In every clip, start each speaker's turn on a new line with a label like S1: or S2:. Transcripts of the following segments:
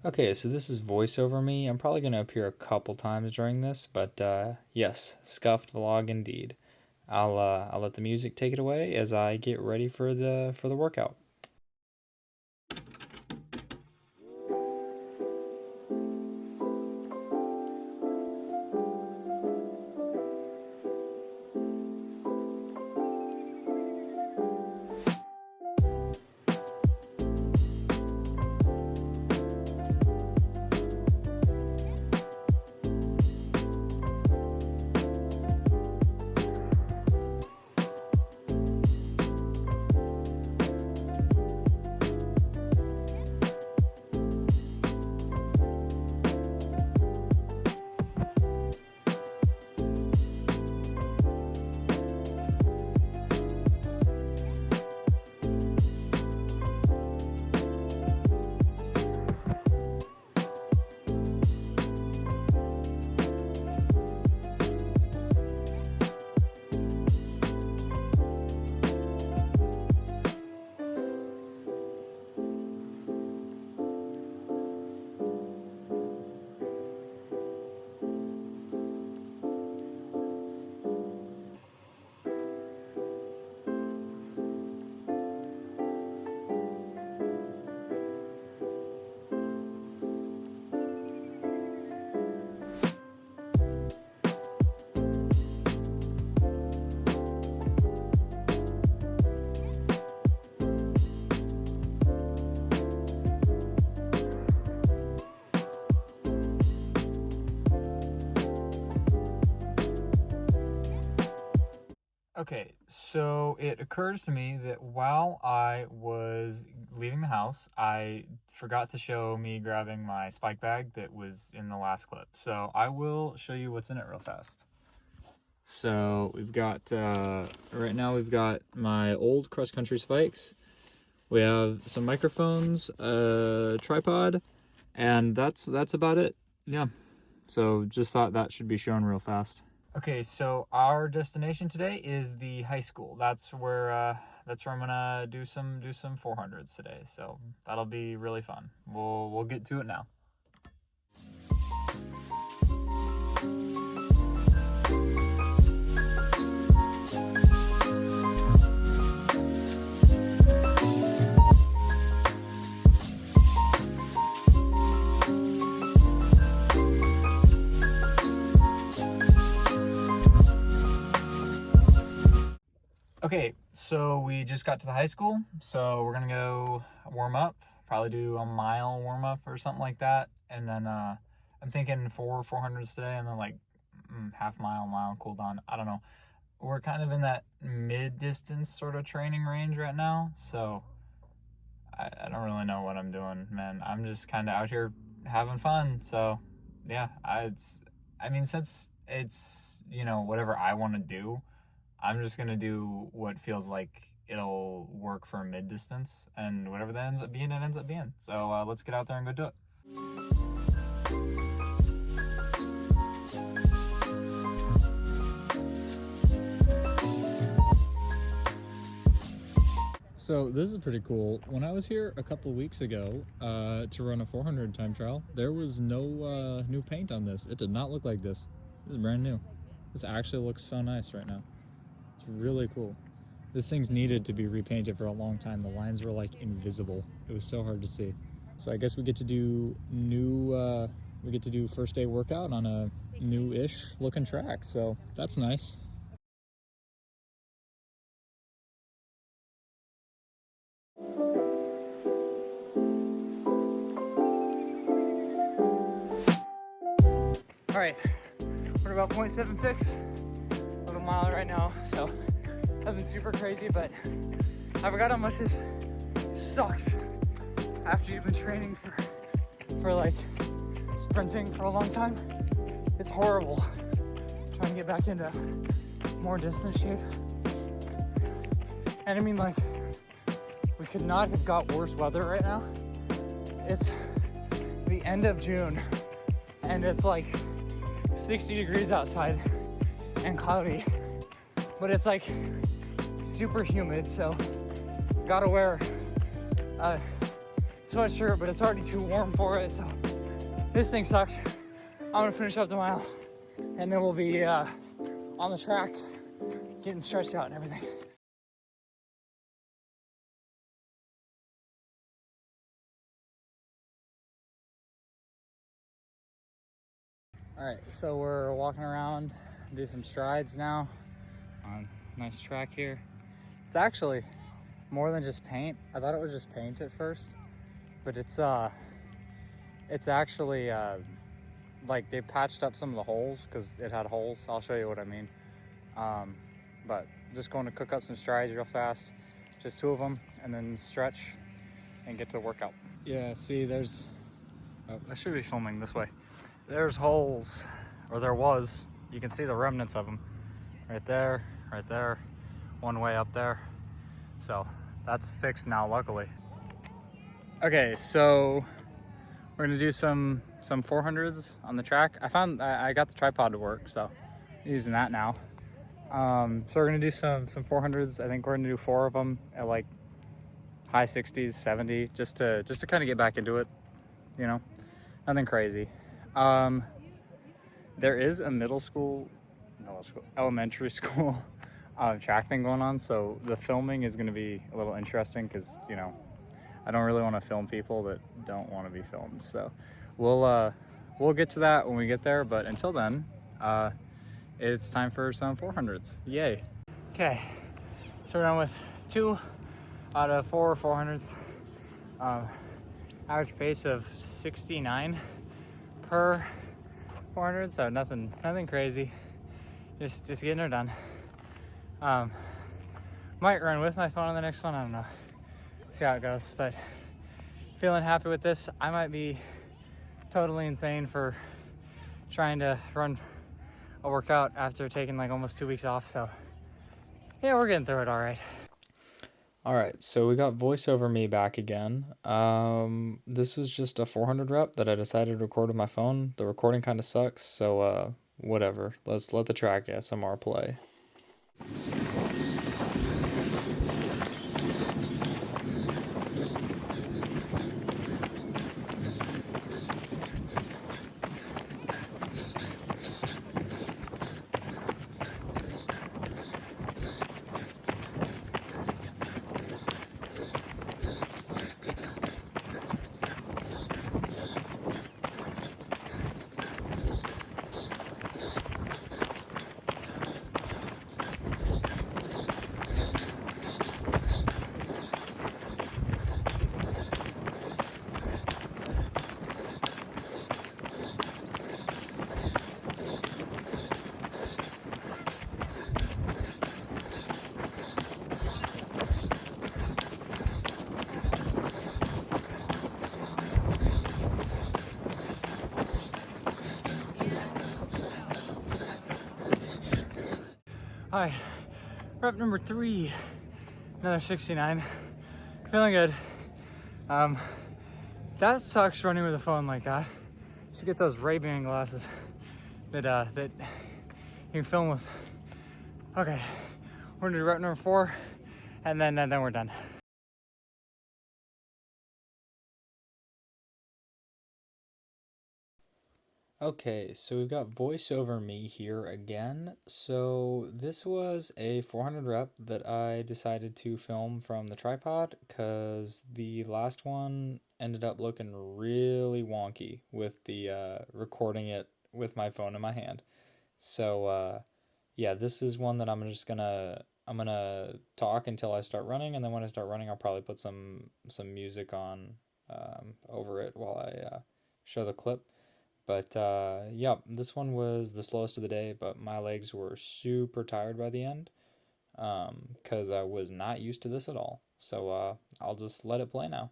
S1: Okay, so this is voiceover me. I'm probably going to appear a couple times during this, but yes, scuffed vlog indeed. I'll let the music take it away as I get ready for the workout. Okay, so it occurs to me that while I was leaving the house, I forgot to show me grabbing my spike bag that was in the last clip. So I will show you what's in it real fast. So we've got, right now we've got my old cross-country spikes. We have some microphones, a tripod, and that's about it. Yeah, so just thought that should be shown real fast. Okay, so our destination today is the high school. That's where I'm gonna do some 400s today. So that'll be really fun. We'll get to it now. Okay, so we just got to the high school, so we're gonna go warm up, probably do a mile warm up or something like that, and then I'm thinking 400s today, and then like half mile cool down. I don't know. We're kind of in that mid-distance sort of training range right now, so I don't really know what I'm doing, man. I'm just kind of out here having fun, so yeah. I mean, since it's whatever I want to do, I'm just gonna do what feels like it'll work for mid distance, and whatever that ends up being, it ends up being. So let's get out there and go do it. So this is pretty cool. When I was here a couple weeks ago to run a 400 time trial, there was no new paint on this. It did not look like this. This is brand new. This actually looks so nice right now. It's really cool. This thing's needed to be repainted for a long time. The lines were like invisible. It was so hard to see. So I guess we get to do first day workout on a new-ish looking track. So that's nice.
S2: All right, we're about 0.76 of a mile right now, so nothing super crazy, but I forgot how much it sucks after you've been training for like sprinting for a long time. It's horrible trying to get back into more distance shape. And I mean, like, we could not have got worse weather right now. It's the end of June and it's like 60 degrees outside and cloudy, but it's like super humid, so gotta wear a sweatshirt, but it's already too warm for it. So this thing sucks. I'm gonna finish up the mile, and then we'll be on the track, getting stretched out and everything. All right, so we're walking around, do some strides now on nice track here. It's actually more than just paint. I thought it was just paint at first, but it's actually like they patched up some of the holes because it had holes. I'll show you what I mean. But just going to cook up some strides real fast, just 2 of them, and then stretch and get to the workout. Yeah, see, there's, oh, I should be filming this way. There's holes, or there was. You can see the remnants of them right there, one way up there. So that's fixed now, luckily. Okay, so we're gonna do some 400s on the track. I got the tripod to work, so I'm using that now. So we're gonna do some 400s. I think we're gonna do 4 of them at like high 60s, 70, just to kind of get back into it, you know, nothing crazy. There is a elementary school track thing going on, so the filming is going to be a little interesting because, you know, I don't really want to film people that don't want to be filmed. So we'll get to that when we get there, but until then, it's time for some 400s. Yay. Okay, so we're done with 2 out of 4 400s. Average pace of 69 per 400, so nothing crazy. Just getting her done. Might run with my phone on the next one. I don't know. See how it goes, but feeling happy with this. I might be totally insane for trying to run a workout after taking like almost 2 weeks off. So yeah, we're getting through it all right.
S1: All right, so we got voiceover me back again. This was just a 400 rep that I decided to record with my phone. The recording kind of sucks, so whatever. Let's let the track ASMR play.
S2: Hi, rep number 3, another 69. Feeling good. That sucks running with a phone like that. You should get those Ray-Ban glasses that you can film with. Okay, we're gonna do rep number 4, and then we're done.
S1: Okay, so we've got voiceover me here again. So this was a 400 rep that I decided to film from the tripod because the last one ended up looking really wonky with the recording it with my phone in my hand. So yeah, this is one that I'm gonna talk until I start running, and then when I start running, I'll probably put some music on over it while I show the clip. But yeah, this one was the slowest of the day, but my legs were super tired by the end because I was not used to this at all. So I'll just let it play now.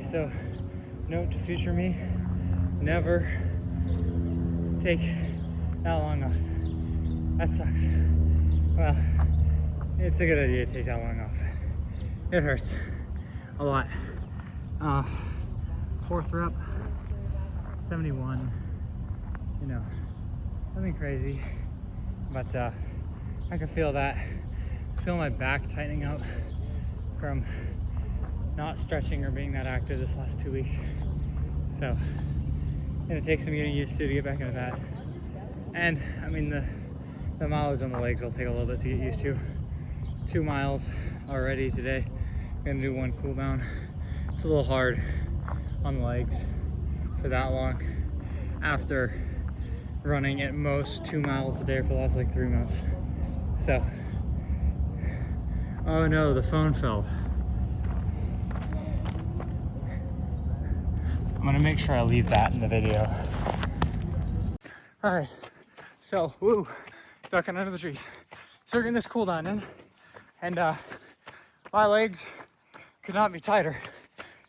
S2: Okay, so note to future me, never take that long off. That sucks. Well, it's a good idea to take that long off. It hurts a lot. Fourth rep, 71, you know, nothing crazy, but I can feel that. I feel my back tightening up from not stretching or being that active this last 2 weeks. So, gonna take some getting used to get back into that. And I mean, the mileage on the legs will take a little bit to get used to. 2 miles already today. Gonna do 1 cool down. It's a little hard on the legs for that long after running at most 2 miles a day for the last like 3 months. So, oh no, the phone fell. I'm gonna make sure I leave that in the video. All right, so, woo, ducking under the trees. So we're getting this cool down in, and my legs could not be tighter.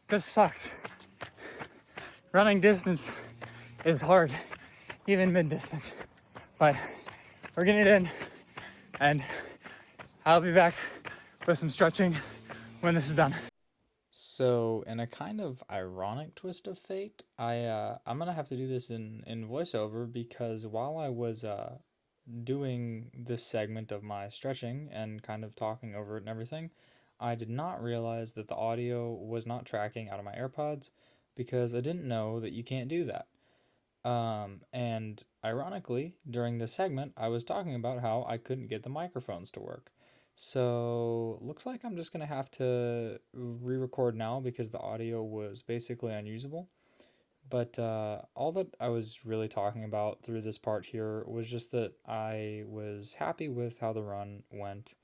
S2: This sucks. Running distance is hard, even mid-distance. But we're getting it in, and I'll be back with some stretching when this is done.
S1: So, in a kind of ironic twist of fate, I'm gonna have to do this in voiceover because while I was doing this segment of my stretching and kind of talking over it and everything, I did not realize that the audio was not tracking out of my AirPods because I didn't know that you can't do that. And ironically, during this segment, I was talking about how I couldn't get the microphones to work. So, looks like I'm just gonna have to re-record now because the audio was basically unusable. But all that I was really talking about through this part here was just that I was happy with how the run went.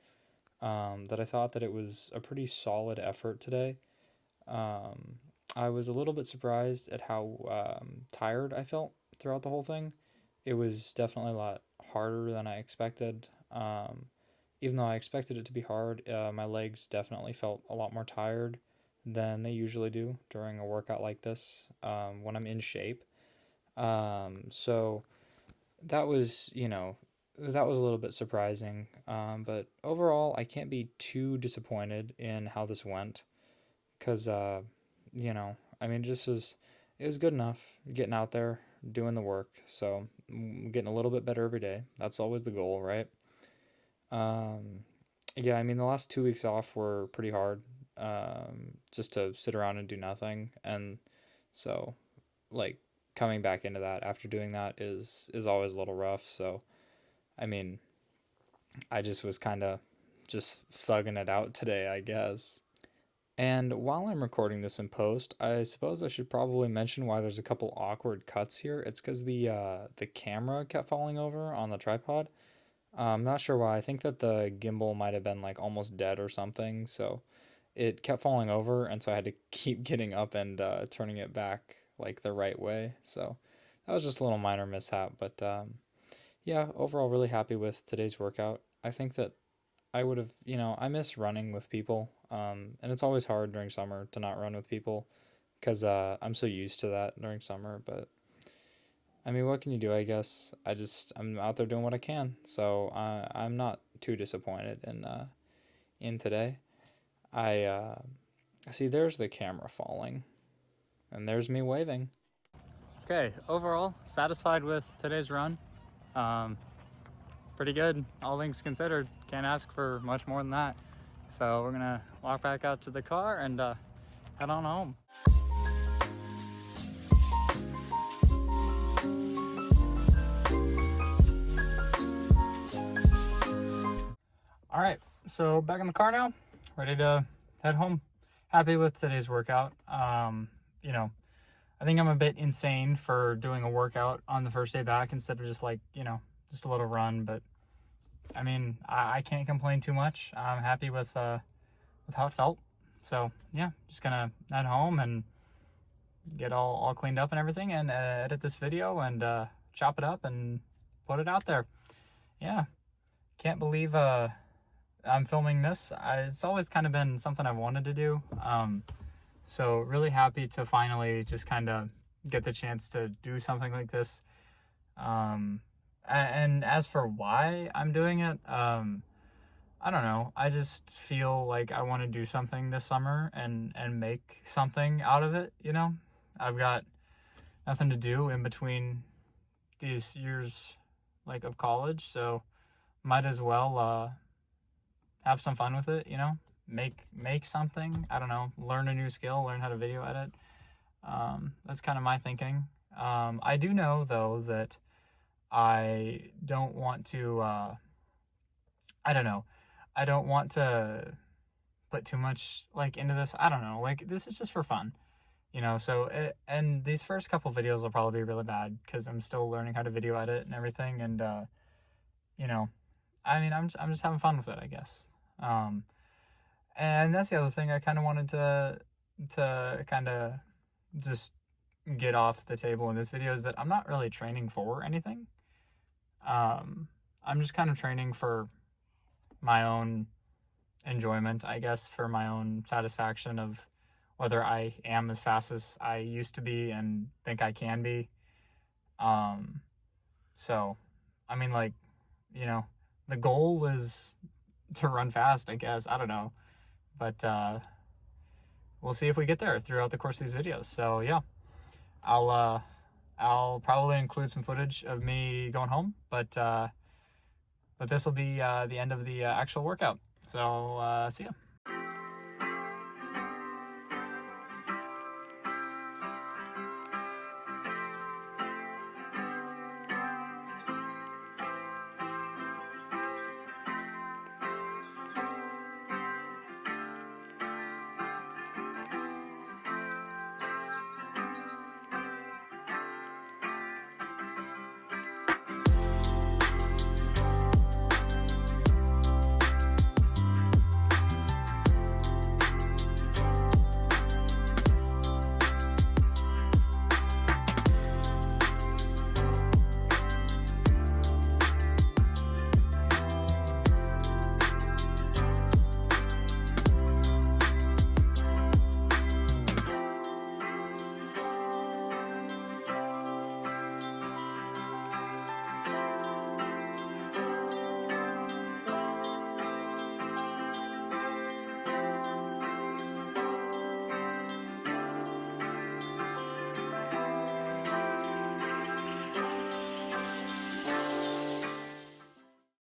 S1: That I thought that it was a pretty solid effort today. Um, I was a little bit surprised at how tired I felt throughout the whole thing. It was definitely a lot harder than I expected. Even though I expected it to be hard, my legs definitely felt a lot more tired than they usually do during a workout like this when I'm in shape. So that was, that was a little bit surprising. But overall, I can't be too disappointed in how this went because, I mean, it was good enough getting out there, doing the work. So getting a little bit better every day. That's always the goal, right? Um, yeah, I mean, the last 2 weeks off were pretty hard, just to sit around and do nothing. And so, like, coming back into that after doing that is always a little rough. So, I mean, I just was kind of just thugging it out today, I guess. And while I'm recording this in post, I suppose I should probably mention why there's a couple awkward cuts here. It's because the camera kept falling over on the tripod. I'm not sure why. I think that the gimbal might have been like almost dead or something, so it kept falling over, and so I had to keep getting up and turning it back like the right way. So that was just a little minor mishap, but yeah, overall really happy with today's workout. I think that I would have, I miss running with people, and it's always hard during summer to not run with people because I'm so used to that during summer, but I mean, what can you do? I guess I'm out there doing what I can, so I'm not too disappointed in today. I see. There's the camera falling, and there's me waving. Okay, overall satisfied with today's run. Um, Pretty good, all things considered. Can't ask for much more than that. So we're gonna walk back out to the car and head on home. All right, so back in the car now, ready to head home. Happy with today's workout. I think I'm a bit insane for doing a workout on the first day back instead of just like, just a little run. But I mean, I can't complain too much. I'm happy with how it felt. So yeah, just gonna head home and get all cleaned up and everything and edit this video and chop it up and put it out there. Yeah, can't believe I'm filming this. It's always kind of been something I've wanted to do. So really happy to finally just kind of get the chance to do something like this. And as for why I'm doing it, I don't know. I just feel like I want to do something this summer and make something out of it, you know? I've got nothing to do in between these years like of college, so might as well have some fun with it, you know? Make something, I don't know, learn a new skill, learn how to video edit. That's kind of my thinking. I do know though that I don't want to I don't know. I don't want to put too much like into this. I don't know. Like this is just for fun, you know. And these first couple videos will probably be really bad because I'm still learning how to video edit and everything. And you know, I mean, I'm just having fun with it, I guess. Um, and that's the other thing I kind of wanted to kind of just get off the table in this video is that I'm not really training for anything. I'm just kind of training for my own enjoyment, I guess, for my own satisfaction of whether I am as fast as I used to be and think I can be. Um, so, I mean, like, you know, the goal is to run fast, I guess. I don't know. But we'll see if we get there throughout the course of these videos. So, yeah, I'll, uh, I'll probably include some footage of me going home, but this will be the end of the actual workout. So, see ya.